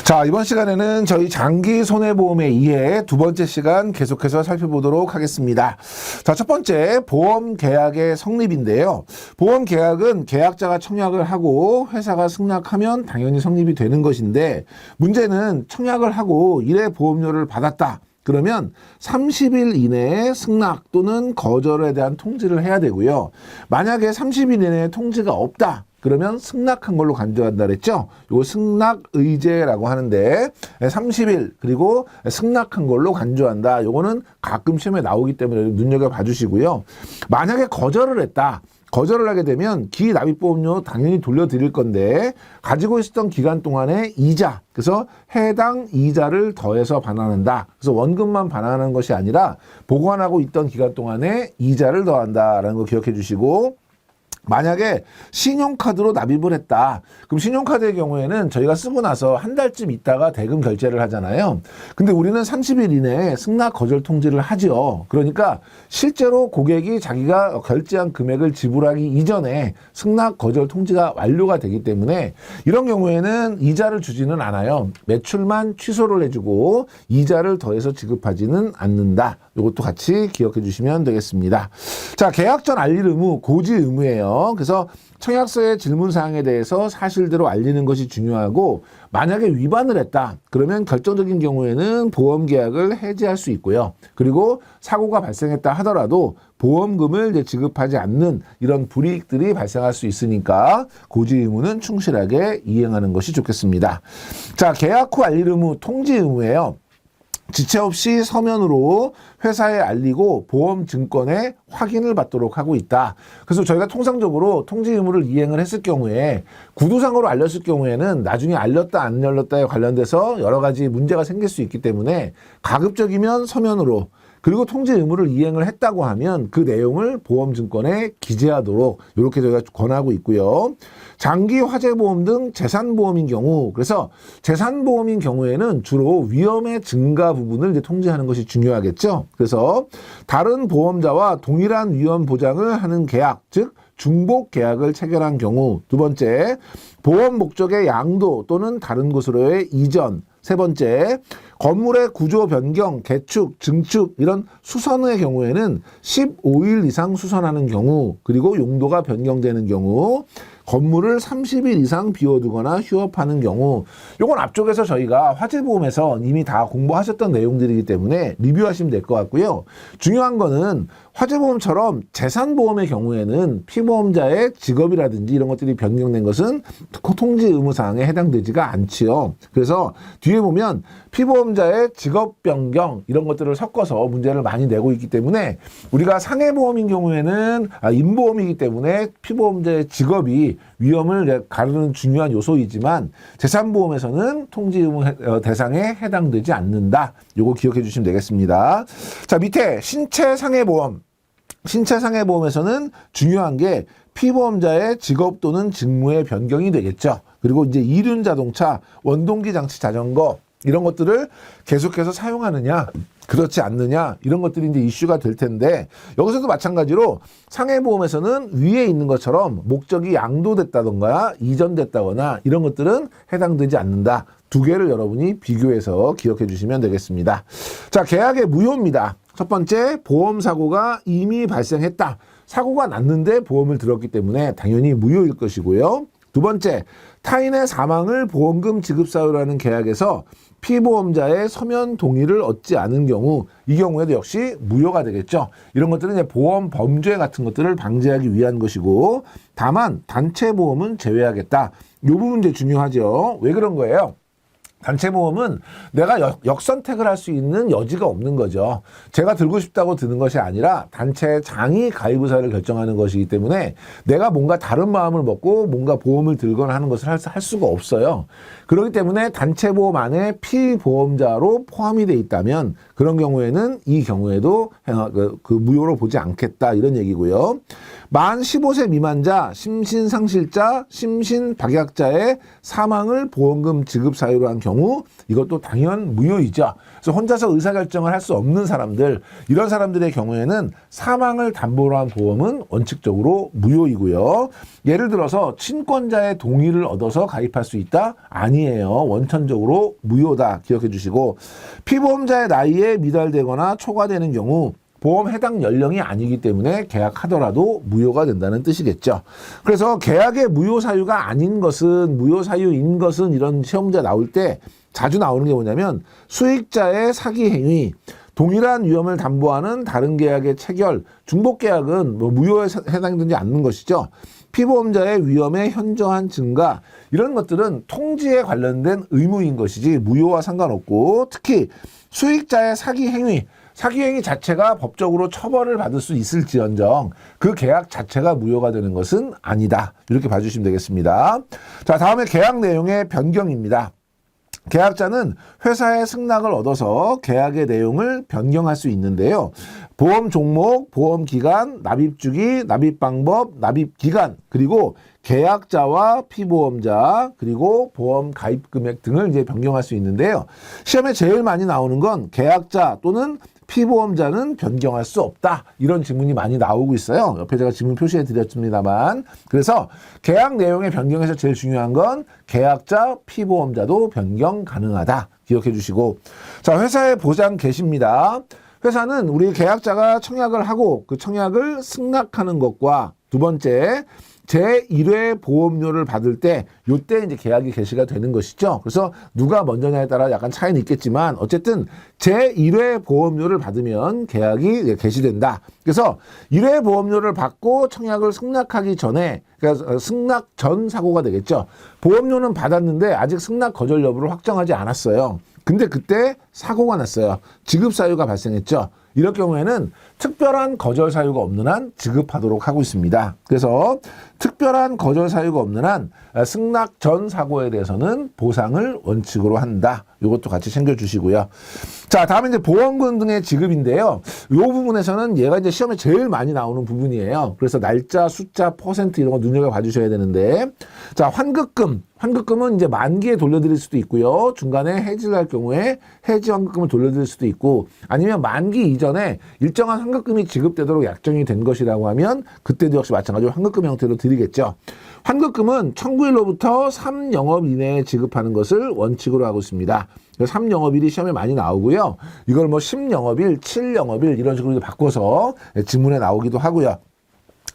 자, 이번 시간에는 저희 장기 손해보험의 이해 두 번째 시간 계속해서 살펴보도록 하겠습니다. 자, 첫 번째 보험 계약의 성립인데요. 보험 계약은 계약자가 청약을 하고 회사가 승낙하면 당연히 성립이 되는 것인데, 문제는 청약을 하고 1회 보험료를 받았다. 그러면 30일 이내에 승낙 또는 거절에 대한 통지를 해야 되고요. 만약에 30일 이내에 통지가 없다. 그러면 승낙한 걸로 간주한다 그랬죠. 이거 승낙의제라고 하는데 30일 그리고 승낙한 걸로 간주한다. 이거는 가끔 시험에 나오기 때문에 눈여겨봐 주시고요. 만약에 거절을 했다. 거절을 하게 되면 기납입보험료 당연히 돌려드릴 건데 가지고 있었던 기간 동안에 이자, 그래서 해당 이자를 더해서 반환한다. 그래서 원금만 반환하는 것이 아니라 보관하고 있던 기간 동안에 이자를 더한다라는 거 기억해 주시고, 만약에 신용카드로 납입을 했다. 그럼 신용카드의 경우에는 저희가 쓰고 나서 한 달쯤 있다가 대금 결제를 하잖아요. 근데 우리는 30일 이내에 승낙 거절 통지를 하죠. 그러니까 실제로 고객이 자기가 결제한 금액을 지불하기 이전에 승낙 거절 통지가 완료가 되기 때문에 이런 경우에는 이자를 주지는 않아요. 매출만 취소를 해주고 이자를 더해서 지급하지는 않는다. 이것도 같이 기억해 주시면 되겠습니다. 자, 계약 전 알릴 의무, 고지 의무예요. 그래서 청약서의 질문사항에 대해서 사실대로 알리는 것이 중요하고, 만약에 위반을 했다. 그러면 결정적인 경우에는 보험계약을 해지할 수 있고요. 그리고 사고가 발생했다 하더라도 보험금을 이제 지급하지 않는 이런 불이익들이 발생할 수 있으니까 고지 의무는 충실하게 이행하는 것이 좋겠습니다. 자, 계약 후 알릴 의무, 통지 의무예요. 지체 없이 서면으로 회사에 알리고 보험 증권에 확인을 받도록 하고 있다. 그래서 저희가 통상적으로 통지 의무를 이행을 했을 경우에 구두상으로 알렸을 경우에는 나중에 알렸다 안 알렸다에 관련돼서 여러 가지 문제가 생길 수 있기 때문에 가급적이면 서면으로, 그리고 통지 의무를 이행을 했다고 하면 그 내용을 보험증권에 기재하도록 이렇게 저희가 권하고 있고요. 장기 화재보험 등 재산보험인 경우, 그래서 재산보험인 경우에는 주로 위험의 증가 부분을 이제 통지하는 것이 중요하겠죠. 그래서 다른 보험자와 동일한 위험 보장을 하는 계약, 즉 중복 계약을 체결한 경우. 두 번째, 보험 목적의 양도 또는 다른 곳으로의 이전. 세 번째, 건물의 구조 변경, 개축, 증축 이런 수선의 경우에는 15일 이상 수선하는 경우, 그리고 용도가 변경되는 경우, 건물을 30일 이상 비워두거나 휴업하는 경우. 요건 앞쪽에서 저희가 화재보험에서 이미 다 공부하셨던 내용들이기 때문에 리뷰하시면 될 것 같고요. 중요한 거는 화재보험처럼 재산보험의 경우에는 피보험자의 직업이라든지 이런 것들이 변경된 것은 통지 의무사항에 해당되지가 않지요. 그래서 뒤에 보면 피보험자의 직업 변경 이런 것들을 섞어서 문제를 많이 내고 있기 때문에, 우리가 상해보험인 경우에는 임보험이기 때문에 피보험자의 직업이 위험을 가르는 중요한 요소이지만 재산보험에서는 통지 의무 대상에 해당되지 않는다. 요거 기억해 주시면 되겠습니다. 자, 밑에 신체상해보험. 신체상해보험에서는 중요한 게 피보험자의 직업 또는 직무의 변경이 되겠죠. 그리고 이제 이륜자동차, 원동기 장치 자전거 이런 것들을 계속해서 사용하느냐 그렇지 않느냐 이런 것들이 이제 이슈가 될 텐데, 여기서도 마찬가지로 상해보험에서는 위에 있는 것처럼 목적이 양도됐다던가 이전됐다거나 이런 것들은 해당되지 않는다. 두 개를 여러분이 비교해서 기억해 주시면 되겠습니다. 자, 계약의 무효입니다. 첫 번째, 보험사고가 이미 발생했다. 사고가 났는데 보험을 들었기 때문에 당연히 무효일 것이고요. 두 번째, 타인의 사망을 보험금 지급 사유로 하는 계약에서 피보험자의 서면 동의를 얻지 않은 경우, 이 경우에도 역시 무효가 되겠죠. 이런 것들은 이제 보험 범죄 같은 것들을 방지하기 위한 것이고, 다만 단체 보험은 제외하겠다. 이 부분 이제 중요하죠. 왜 그런 거예요? 단체 보험은 내가 역선택을 할 수 있는 여지가 없는 거죠. 제가 들고 싶다고 드는 것이 아니라 단체장이 가입 의사를 결정하는 것이기 때문에 내가 뭔가 다른 마음을 먹고 뭔가 보험을 들거나 하는 것을 할 수가 없어요. 그렇기 때문에 단체 보험 안에 피보험자로 포함이 돼 있다면 그런 경우에는 이 경우에도 그 무효로 보지 않겠다 이런 얘기고요. 만 15세 미만자, 심신상실자, 심신박약자의 사망을 보험금 지급 사유로 한 경우, 이것도 당연 무효이죠. 그래서 혼자서 의사결정을 할 수 없는 사람들, 이런 사람들의 경우에는 사망을 담보로 한 보험은 원칙적으로 무효이고요. 예를 들어서 친권자의 동의를 얻어서 가입할 수 있다? 아니 아니에요. 원천적으로 무효다. 기억해 주시고, 피보험자의 나이에 미달되거나 초과되는 경우 보험 해당 연령이 아니기 때문에 계약하더라도 무효가 된다는 뜻이겠죠. 그래서 계약의 무효 사유가 아닌 것은, 무효 사유인 것은 이런 시험 문제 나올 때 자주 나오는 게 뭐냐면 수익자의 사기 행위, 동일한 위험을 담보하는 다른 계약의 체결, 중복 계약은 뭐 무효에 해당되지 않는 것이죠. 피보험자의 위험의 현저한 증가, 이런 것들은 통지에 관련된 의무인 것이지 무효와 상관없고, 특히 수익자의 사기 행위 자체가 법적으로 처벌을 받을 수 있을지언정 그 계약 자체가 무효가 되는 것은 아니다. 이렇게 봐주시면 되겠습니다. 자, 다음에 계약 내용의 변경입니다. 계약자는 회사의 승낙을 얻어서 계약의 내용을 변경할 수 있는데요. 보험 종목, 보험 기간, 납입 주기, 납입 방법, 납입 기간, 그리고 계약자와 피보험자, 그리고 보험 가입 금액 등을 이제 변경할 수 있는데요. 시험에 제일 많이 나오는 건 계약자 또는 피보험자는 변경할 수 없다. 이런 질문이 많이 나오고 있어요. 옆에 제가 질문 표시해 드렸습니다만. 그래서 계약 내용의 변경에서 제일 중요한 건 계약자, 피보험자도 변경 가능하다. 기억해 주시고. 자, 회사의 보장 개시입니다. 회사는 우리 계약자가 청약을 하고 그 청약을 승낙하는 것과 두 번째, 제1회 보험료를 받을 때 요때 이제 계약이 개시가 되는 것이죠. 그래서 누가 먼저냐에 따라 약간 차이는 있겠지만 어쨌든 제1회 보험료를 받으면 계약이 개시된다. 그래서 1회 보험료를 받고 청약을 승낙하기 전에, 그러니까 승낙 전 사고가 되겠죠. 보험료는 받았는데 아직 승낙 거절 여부를 확정하지 않았어요. 근데 그때 사고가 났어요. 지급 사유가 발생했죠. 이럴 경우에는 특별한 거절 사유가 없는 한 지급하도록 하고 있습니다. 그래서 특별한 거절 사유가 없는 한 승낙 전 사고에 대해서는 보상을 원칙으로 한다. 이것도 같이 챙겨주시고요. 자, 다음에 이제 보험금 등의 지급인데요. 이 부분에서는 얘가 이제 시험에 제일 많이 나오는 부분이에요. 그래서 날짜, 숫자, 퍼센트 이런 거 눈여겨봐 주셔야 되는데, 자, 환급금은 이제 만기에 돌려드릴 수도 있고요. 중간에 해지를 할 경우에 해지 환급금을 돌려드릴 수도 있고, 아니면 만기 이전에 일정한 환급금이 지급되도록 약정이 된 것이라고 하면 그때도 역시 마찬가지로 환급금 형태로 드리겠죠. 환급금은 청구일로부터 3영업 이내에 지급하는 것을 원칙으로 하고 있습니다. 3영업일이 시험에 많이 나오고요. 이걸 뭐 10영업일, 7영업일 이런 식으로 바꿔서 지문에 나오기도 하고요.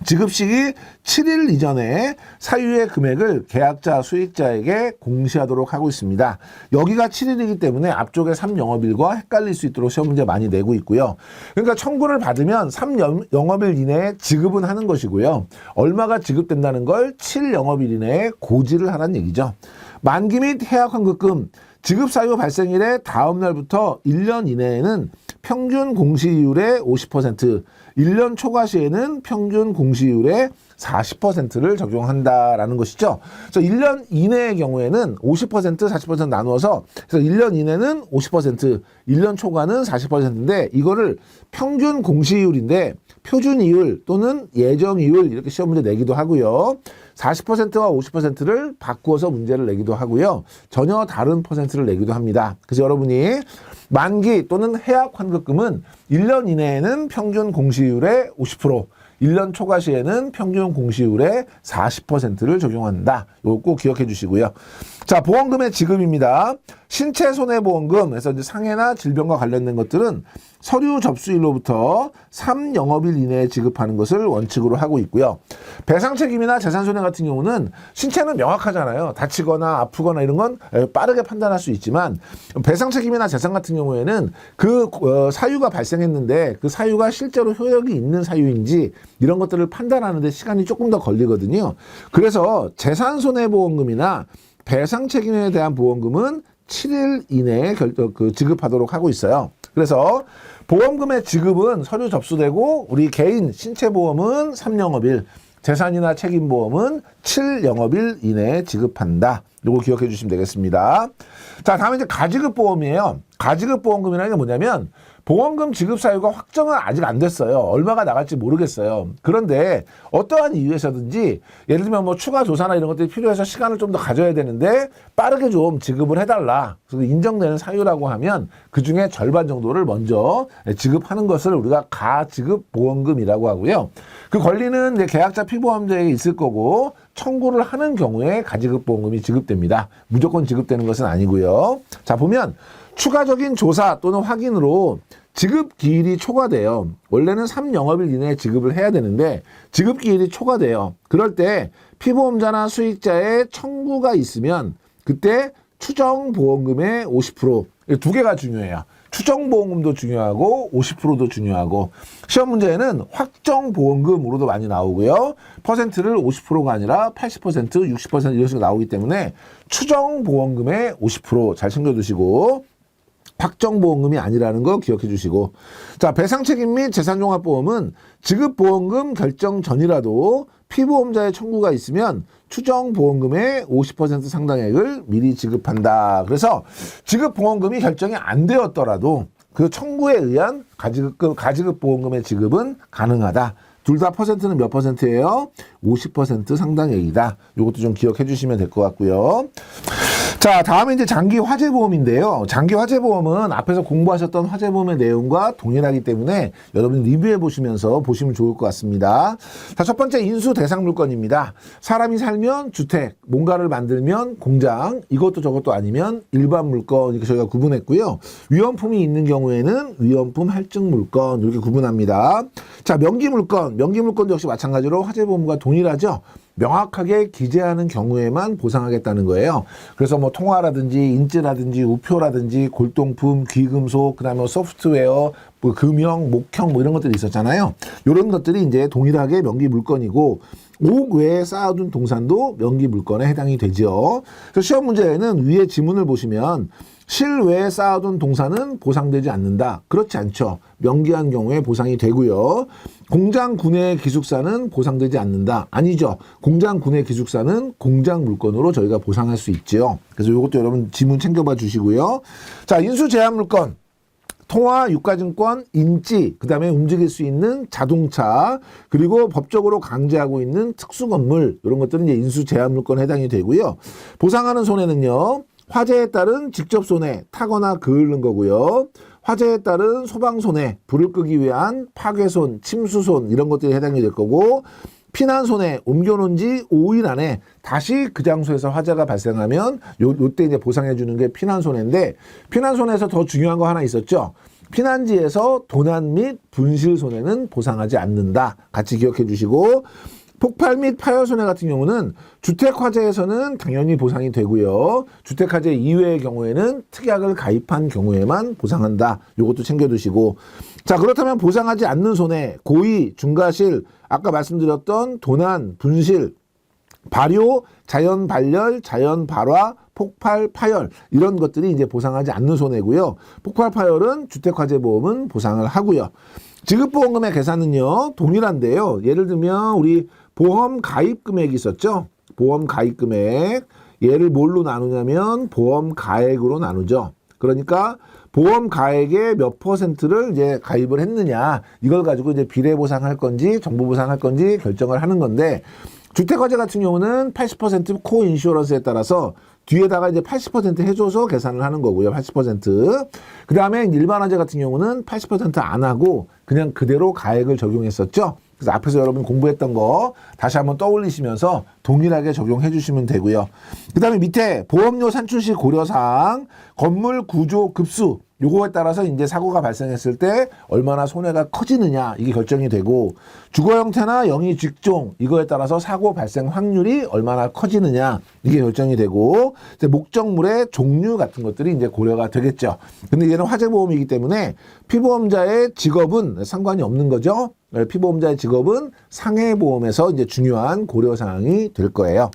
지급시기 7일 이전에 사유의 금액을 계약자, 수익자에게 공시하도록 하고 있습니다. 여기가 7일이기 때문에 앞쪽에 3영업일과 헷갈릴 수 있도록 시험 문제 많이 내고 있고요. 그러니까 청구를 받으면 3영업일 이내에 지급은 하는 것이고요. 얼마가 지급된다는 걸 7영업일 이내에 고지를 하라는 얘기죠. 만기 및 해약 환급금, 지급 사유 발생일의 다음 날부터 1년 이내에는 평균 공시이율의 50%, 1년 초과 시에는 평균 공시이율의 40%를 적용한다라는 것이죠. 그래서 1년 이내의 경우에는 50%, 40% 나누어서 그래서 1년 이내는 50%, 1년 초과는 40%인데 이거를 평균 공시이율인데 표준이율 또는 예정이율 이렇게 시험 문제 내기도 하고요. 40%와 50%를 바꾸어서 문제를 내기도 하고요. 전혀 다른 퍼센트를 내기도 합니다. 그래서 여러분이 만기 또는 해약 환급금은 1년 이내에는 평균 공시이율의 50%, 1년 초과 시에는 평균 공시이율의 40%를 적용한다. 이거 꼭 기억해 주시고요. 자, 보험금의 지급입니다. 신체 손해보험금, 그래서 이제 상해나 질병과 관련된 것들은 서류 접수일로부터 3영업일 이내에 지급하는 것을 원칙으로 하고 있고요. 배상 책임이나 재산 손해 같은 경우는 신체는 명확하잖아요. 다치거나 아프거나 이런 건 빠르게 판단할 수 있지만 배상 책임이나 재산 같은 경우에는 그 사유가 발생했는데 그 사유가 실제로 효력이 있는 사유인지 이런 것들을 판단하는 데 시간이 조금 더 걸리거든요. 그래서 재산 손해보험금이나 배상 책임에 대한 보험금은 7일 이내에 지급하도록 하고 있어요. 그래서 보험금의 지급은 서류 접수되고 우리 개인 신체보험은 3영업일, 재산이나 책임보험은 7영업일 이내에 지급한다. 요거 기억해 주시면 되겠습니다. 자, 다음에 이제 가지급보험이에요. 가지급보험금이라는 게 뭐냐면 보험금 지급 사유가 확정은 아직 안 됐어요. 얼마가 나갈지 모르겠어요. 그런데 어떠한 이유에서든지 예를 들면 뭐 추가 조사나 이런 것들이 필요해서 시간을 좀 더 가져야 되는데 빠르게 좀 지급을 해달라. 그래서 인정되는 사유라고 하면 그중에 절반 정도를 먼저 지급하는 것을 우리가 가지급 보험금이라고 하고요. 그 권리는 이제 계약자 피보험자에게 있을 거고 청구를 하는 경우에 가지급 보험금이 지급됩니다. 무조건 지급되는 것은 아니고요. 자, 보면 추가적인 조사 또는 확인으로 지급 기일이 초과돼요. 원래는 3영업일 이내에 지급을 해야 되는데 지급 기일이 초과돼요. 그럴 때 피보험자나 수익자의 청구가 있으면 그때 추정 보험금의 50%, 두 개가 중요해요. 추정 보험금도 중요하고 50%도 중요하고 시험 문제에는 확정 보험금으로도 많이 나오고요. 퍼센트를 50%가 아니라 80%, 60% 이런 식으로 나오기 때문에 추정 보험금의 50% 잘 챙겨두시고 확정보험금이 아니라는 거 기억해 주시고 자, 배상책임 및 재산종합보험은 지급보험금 결정 전이라도 피보험자의 청구가 있으면 추정보험금의 50% 상당액을 미리 지급한다. 그래서 지급보험금이 결정이 안 되었더라도 그 청구에 의한 가지급보험금의 지급은 가능하다. 둘 다 퍼센트는 몇 퍼센트예요? 50% 상당액이다. 이것도 좀 기억해 주시면 될 것 같고요. 자, 다음에 이제 장기 화재보험인데요. 장기 화재보험은 앞에서 공부하셨던 화재보험의 내용과 동일하기 때문에 여러분 리뷰해 보시면서 보시면 좋을 것 같습니다. 자, 첫 번째 인수 대상 물건입니다. 사람이 살면 주택, 뭔가를 만들면 공장, 이것도 저것도 아니면 일반 물건 이렇게 저희가 구분했고요. 위험품이 있는 경우에는 위험품 할증 물건 이렇게 구분합니다. 자, 명기 물건도 역시 마찬가지로 화재보험과 동일하죠. 명확하게 기재하는 경우에만 보상하겠다는 거예요. 그래서 뭐 통화라든지 인지라든지 우표라든지 골동품, 귀금속, 그다음에 뭐 소프트웨어, 뭐 금형, 목형 뭐 이런 것들이 있었잖아요. 이런 것들이 이제 동일하게 명기 물건이고 옥 외에 쌓아둔 동산도 명기 물건에 해당이 되죠. 그래서 시험 문제에는 위에 지문을 보시면 실외에 쌓아둔 동산은 보상되지 않는다. 그렇지 않죠. 명기한 경우에 보상이 되고요. 공장 구내 기숙사는 보상되지 않는다. 아니죠. 공장 구내 기숙사는 공장 물건으로 저희가 보상할 수 있죠. 그래서 이것도 여러분 지문 챙겨봐 주시고요. 자, 인수 제한 물건. 통화, 유가증권, 인지, 그 다음에 움직일 수 있는 자동차, 그리고 법적으로 강제하고 있는 특수건물, 이런 것들은 이제 인수 제한 물건에 해당이 되고요. 보상하는 손해는요, 화재에 따른 직접 손해, 타거나 그을는 거고요. 화재에 따른 소방 손해, 불을 끄기 위한 파괴손, 침수손 이런 것들이 해당이 될 거고 피난 손해, 옮겨놓은 지 5일 안에 다시 그 장소에서 화재가 발생하면 요때 이제 보상해 주는 게 피난 손해인데 피난 손해에서 더 중요한 거 하나 있었죠. 피난지에서 도난 및 분실 손해는 보상하지 않는다. 같이 기억해 주시고 폭발 및 파열 손해 같은 경우는 주택 화재에서는 당연히 보상이 되고요. 주택 화재 이외의 경우에는 특약을 가입한 경우에만 보상한다. 이것도 챙겨두시고 자, 그렇다면 보상하지 않는 손해, 고의, 중과실, 아까 말씀드렸던 도난, 분실, 발효, 자연 발열, 자연 발화, 폭발, 파열 이런 것들이 이제 보상하지 않는 손해고요. 폭발, 파열은 주택화재보험은 보상을 하고요. 지급보험금의 계산은요 동일한데요. 예를 들면 우리 보험 가입 금액이 있었죠. 보험 가입 금액 얘를 뭘로 나누냐면 보험 가액으로 나누죠. 그러니까 보험 가액의 몇 퍼센트를 이제 가입을 했느냐 이걸 가지고 이제 비례 보상할 건지 정부 보상할 건지 결정을 하는 건데 주택화재 같은 경우는 80% 코인슈어런스에 따라서 뒤에다가 이제 80% 해줘서 계산을 하는 거고요. 80%. 그 다음에 일반 화재 같은 경우는 80%안 하고 그냥 그대로 가액을 적용했었죠. 그래서 앞에서 여러분 공부했던 거 다시 한번 떠올리시면서 동일하게 적용해 주시면 되고요. 그 다음에 밑에 보험료 산출 시 고려사항, 건물 구조 급수 요거에 따라서 이제 사고가 발생했을 때 얼마나 손해가 커지느냐 이게 결정이 되고 주거 형태나 영위 직종 이거에 따라서 사고 발생 확률이 얼마나 커지느냐 이게 결정이 되고 이제 목적물의 종류 같은 것들이 이제 고려가 되겠죠. 근데 얘는 화재보험이기 때문에 피보험자의 직업은 상관이 없는 거죠. 피보험자의 직업은 상해보험에서 이제 중요한 고려사항이 될 거예요.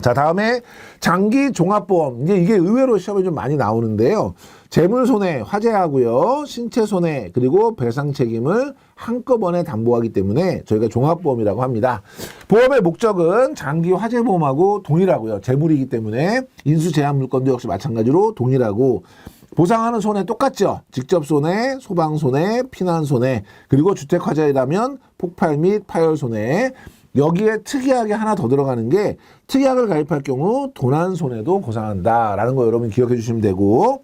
자, 다음에 장기 종합보험. 이제 이게 의외로 시험에 좀 많이 나오는데요. 재물손해, 화재하고요. 신체손해, 그리고 배상 책임을 한꺼번에 담보하기 때문에 저희가 종합보험이라고 합니다. 보험의 목적은 장기 화재보험하고 동일하고요. 재물이기 때문에 인수제한 물건도 역시 마찬가지로 동일하고 보상하는 손해 똑같죠. 직접 손해, 소방 손해, 피난 손해, 그리고 주택 화재라면 폭발 및 파열 손해. 여기에 특이하게 하나 더 들어가는 게 특약을 가입할 경우 도난 손해도 보상한다라는 거 여러분 기억해 주시면 되고,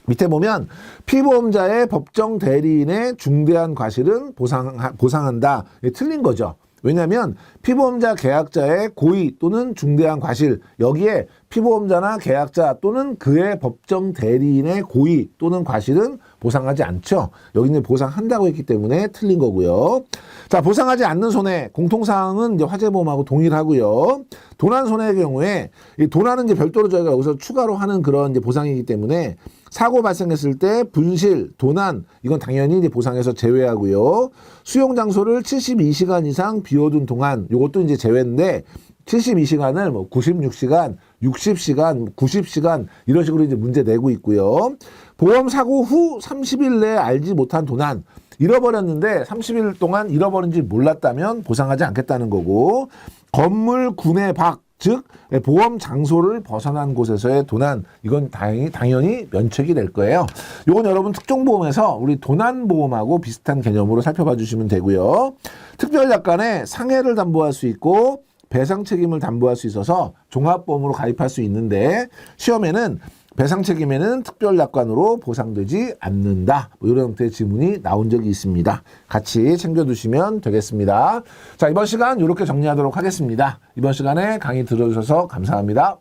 밑에 보면 피보험자의 법정 대리인의 중대한 과실은 보상한다. 이게 틀린 거죠. 왜냐하면 피보험자 계약자의 고의 또는 중대한 과실, 여기에 피보험자나 계약자 또는 그의 법정 대리인의 고의 또는 과실은 보상하지 않죠. 여기는 보상한다고 했기 때문에 틀린 거고요. 자, 보상하지 않는 손해 공통사항은 이제 화재보험하고 동일하고요. 도난 손해의 경우에 이 도난은 이제 별도로 저희가 여기서 추가로 하는 그런 이제 보상이기 때문에 사고 발생했을 때 분실, 도난 이건 당연히 이제 보상에서 제외하고요. 수용 장소를 72시간 이상 비워둔 동안 요것도 이제 제외인데 72시간을 뭐 96시간, 60시간, 90시간 이런 식으로 이제 문제 내고 있고요. 보험 사고 후 30일 내에 알지 못한 도난, 잃어버렸는데 30일 동안 잃어버린지 몰랐다면 보상하지 않겠다는 거고, 건물 군의 밖, 즉 보험 장소를 벗어난 곳에서의 도난, 이건 당연히 면책이 될 거예요. 이건 여러분 특종보험에서 우리 도난보험하고 비슷한 개념으로 살펴봐 주시면 되고요. 특별약관에 상해를 담보할 수 있고 배상 책임을 담보할 수 있어서 종합보험으로 가입할 수 있는데, 시험에는 배상 책임에는 특별약관으로 보상되지 않는다, 뭐 이런 형태의 지문이 나온 적이 있습니다. 같이 챙겨두시면 되겠습니다. 자, 이번 시간 이렇게 정리하도록 하겠습니다. 이번 시간에 강의 들어주셔서 감사합니다.